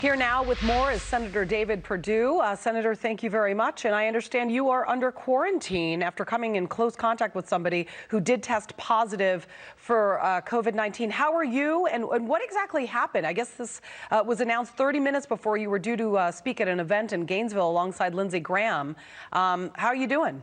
Here now with more is Senator David Perdue. Senator, thank you very much. And I understand you are under quarantine after coming in close contact with somebody who did test positive for COVID-19. How are you and what exactly happened? I guess this was announced 30 minutes before you were due to speak at an event in Gainesville alongside Lindsey Graham. How are you doing?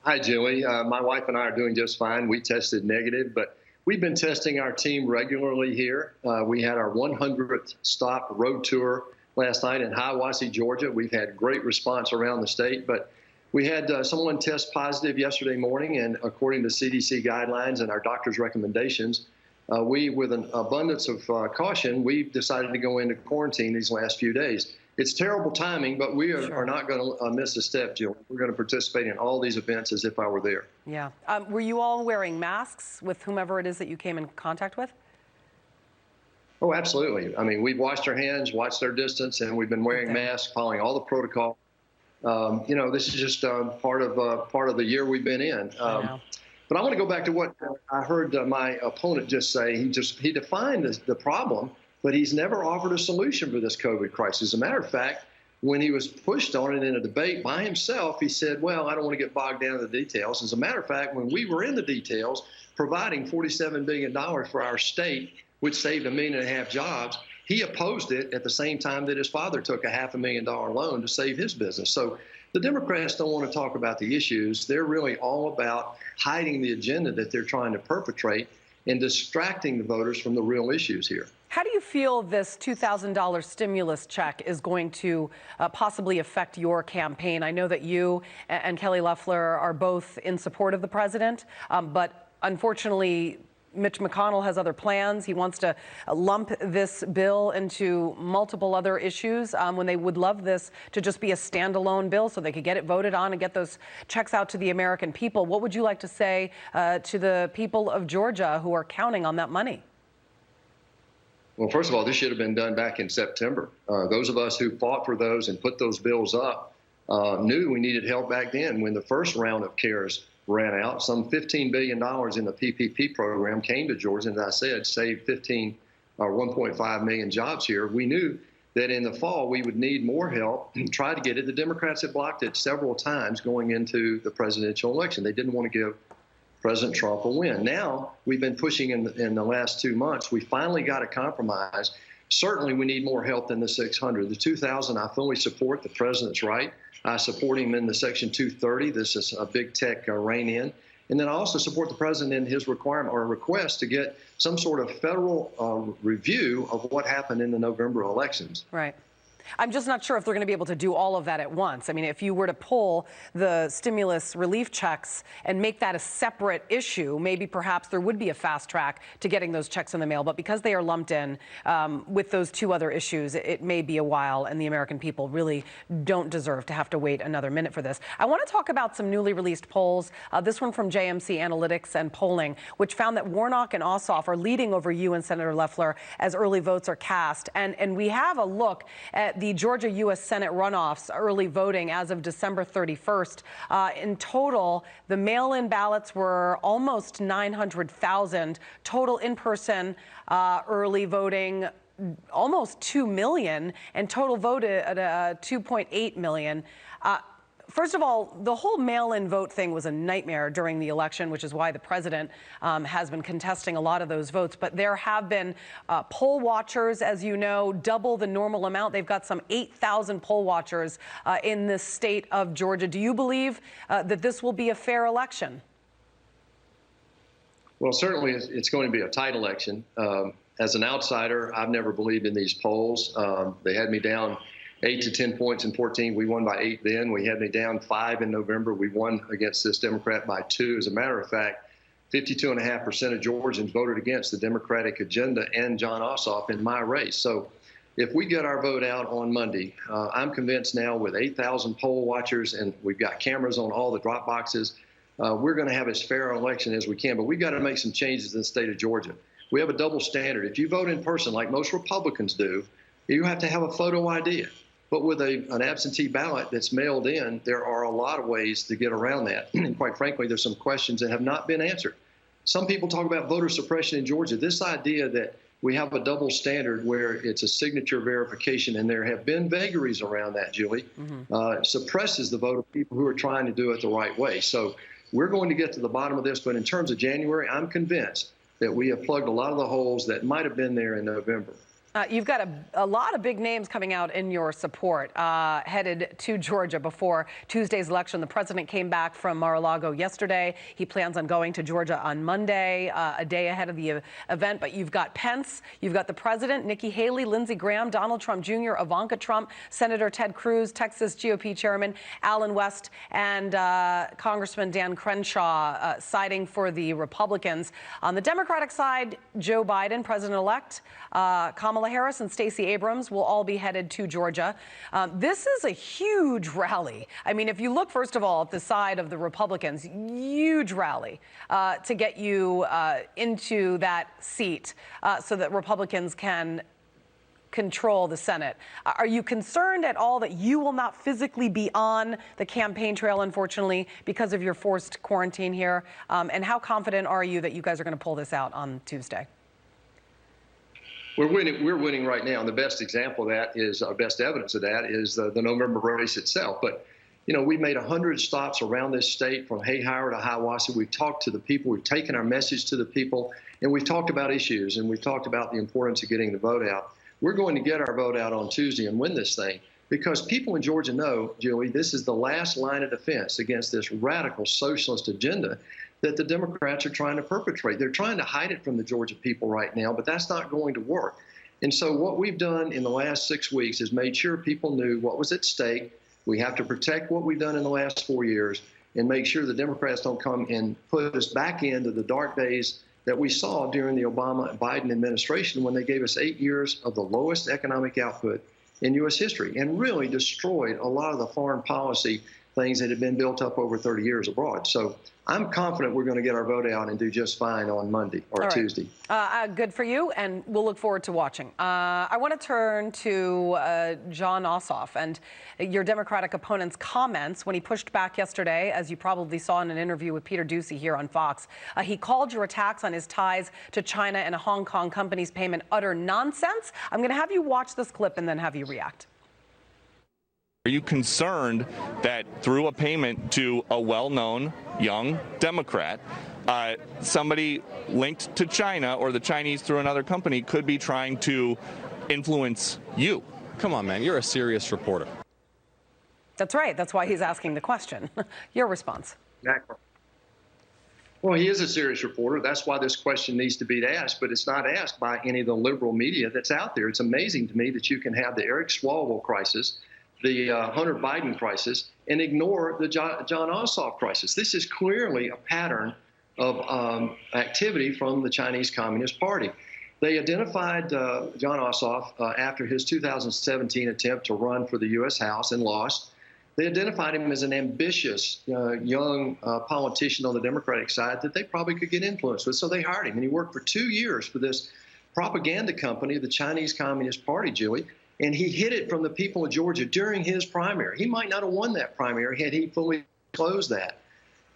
Hi, Julie. My wife and I are doing just fine. We tested negative, but we've been testing our team regularly here. We had our 100th stop road tour last night in Hiawassee, Georgia. We've had great response around the state, but we had someone test positive yesterday morning, and according to CDC guidelines and our doctor's recommendations, with an abundance of caution, we've decided to go into quarantine these last few days. It's terrible timing, but we are not going to miss a step, Jill. We're going to participate in all these events as if I were there. Yeah. Were you all wearing masks with whomever it is that you came in contact with? Oh, absolutely. I mean, we've washed our hands, watched our distance, and we've been wearing masks, following all the protocol. You know, this is just part of the year we've been in. But I want to go back to what I heard my opponent just say. He defined the problem, but he's never offered a solution for this COVID crisis. As a matter of fact, when he was pushed on it in a debate by himself, he said, well, I don't want to get bogged down in the details. As a matter of fact, when we were in the details, providing $47 billion for our state, which saved 1.5 million jobs, he opposed it at the same time that his father took a $500,000 loan to save his business. So the Democrats don't want to talk about the issues. They're really all about hiding the agenda that they're trying to perpetrate and distracting the voters from the real issues here. How do you feel this $2,000 stimulus check is going to possibly affect your campaign? I know that you and Kelly Loeffler are both in support of the president, but unfortunately, Mitch McConnell has other plans. He wants to lump this bill into multiple other issues when they would love this to just be a standalone bill so they could get it voted on and get those checks out to the American people. What would you like to say to the people of Georgia who are counting on that money? Well, first of all, this should have been done back in September. Those of us who fought for those and put those bills up knew we needed help back then when the first round of CARES ran out. Some $15 billion in the PPP program came to Georgia, and as I said, saved 1.5 million jobs here. We knew that in the fall we would need more help and try to get it. The Democrats had blocked it several times going into the presidential election. They didn't want to give President Trump a win. Now, we've been pushing in the last 2 months. We finally got a compromise. Certainly, we need more help than the 600. The 2,000, I fully support. The president's right. I support him in the Section 230. This is a big tech rein in. And then I also support the president in his requirement or request to get some sort of federal review of what happened in the November elections. Right. I'm just not sure if they're going to be able to do all of that at once. I mean, if you were to pull the stimulus relief checks and make that a separate issue, maybe perhaps there would be a fast track to getting those checks in the mail. But because they are lumped in with those two other issues, it may be a while, and the American people really don't deserve to have to wait another minute for this. I want to talk about some newly released polls. This one from JMC Analytics and Polling, which found that Warnock and Ossoff are leading over you and Senator Loeffler as early votes are cast. And we have a look at the Georgia U.S. Senate runoffs, early voting as of December 31st. In total, the mail-in ballots were almost 900,000. Total in-person early voting, almost 2 million, and total voted at 2.8 million. First of all, the whole mail-in vote thing was a nightmare during the election, which is why the president has been contesting a lot of those votes. But there have been poll watchers, as you know, double the normal amount. They've got some 8,000 poll watchers in the state of Georgia. Do you believe that this will be a fair election? Well, certainly it's going to be a tight election. As an outsider, I've never believed in these polls. They had me down 8 to 10 points in 14. We won by 8 then. We had me down 5 in November. We won against this Democrat by 2. As a matter of fact, 52.5% of Georgians voted against the Democratic agenda and John Ossoff in my race. So if we get our vote out on Monday, I'm convinced now with 8,000 poll watchers and we've got cameras on all the drop boxes, we're going to have as fair an election as we can. But we've got to make some changes in the state of Georgia. We have a double standard. If you vote in person, like most Republicans do, you have to have a photo ID. But with an absentee ballot that's mailed in, there are a lot of ways to get around that. And quite frankly, there's some questions that have not been answered. Some people talk about voter suppression in Georgia. This idea that we have a double standard where it's a signature verification, and there have been vagaries around that, Julie, suppresses the vote of people who are trying to do it the right way. So we're going to get to the bottom of this, but in terms of January, I'm convinced that we have plugged a lot of the holes that might have been there in November. You've got a lot of big names coming out in your support headed to Georgia before Tuesday's election. The president came back from Mar-a-Lago yesterday. He plans on going to Georgia on Monday, a day ahead of the event. But you've got Pence, you've got the president, Nikki Haley, Lindsey Graham, Donald Trump Jr., Ivanka Trump, Senator Ted Cruz, Texas GOP chairman Alan West, and Congressman Dan Crenshaw siding for the Republicans. On the Democratic side, Joe Biden, president-elect, Kamala Harris and Stacey Abrams will all be headed to Georgia. This is a huge rally. I mean, if you look, first of all, at the side of the Republicans, huge rally to get you into that seat so that Republicans can control the Senate. Are you concerned at all that you will not physically be on the campaign trail, unfortunately, because of your forced quarantine here? And how confident are you that you guys are going to pull this out on Tuesday? We're winning right now. And the best example of that is, best evidence of that is the November race itself. But, you know, we've made 100 stops around this state from Hayhire to Hiawassee. We've talked to the people. We've taken our message to the people. And we've talked about issues. And we've talked about the importance of getting the vote out. We're going to get our vote out on Tuesday and win this thing. Because people in Georgia know, Julie, this is the last line of defense against this radical socialist agenda that the Democrats are trying to perpetrate. They're trying to hide it from the Georgia people right now, but that's not going to work. And so what we've done in the last 6 weeks is made sure people knew what was at stake. We have to protect what we've done in the last 4 years and make sure the Democrats don't come and put us back into the dark days that we saw during the Obama and Biden administration when they gave us 8 years of the lowest economic output in U.S. history and really destroyed a lot of the foreign policy things that had been built up over 30 years abroad. So I'm confident we're going to get our vote out and do just fine on Monday or Tuesday. Good for you, and we'll look forward to watching. I want to turn to Jon Ossoff and your Democratic opponent's comments when he pushed back yesterday, as you probably saw in an interview with Peter Doocy here on Fox. He called your attacks on his ties to China and a Hong Kong company's payment utter nonsense. I'm going to have you watch this clip and then have you react. Are you concerned that through a payment to a well-known young Democrat, somebody linked to China or the Chinese through another company could be trying to influence you? Come on, man. You're a serious reporter. That's right. That's why he's asking the question. Your response. Exactly. Well, he is a serious reporter. That's why this question needs to be asked, but it's not asked by any of the liberal media that's out there. It's amazing to me that you can have the Eric Swalwell crisis, the Hunter Biden crisis, and ignore the Jon Ossoff crisis. This is clearly a pattern of activity from the Chinese Communist Party. They identified Jon Ossoff after his 2017 attempt to run for the U.S. House and lost. They identified him as an ambitious young politician on the Democratic side that they probably could get influence with, so they hired him. And he worked for 2 years for this propaganda company, the Chinese Communist Party, Julie. And he hid it from the people of Georgia during his primary. He might not have won that primary had he fully disclosed that.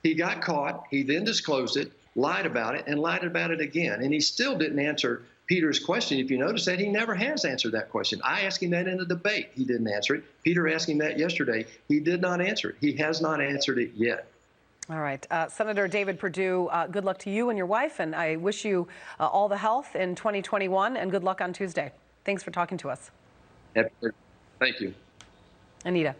He got caught. He then disclosed it, lied about it, and lied about it again. And he still didn't answer Peter's question. If you notice that, he never has answered that question. I asked him that in a debate. He didn't answer it. Peter asked him that yesterday. He did not answer it. He has not answered it yet. All right. Senator David Perdue, good luck to you and your wife, and I wish you all the health in 2021, and good luck on Tuesday. Thanks for talking to us. Thank you. Anita.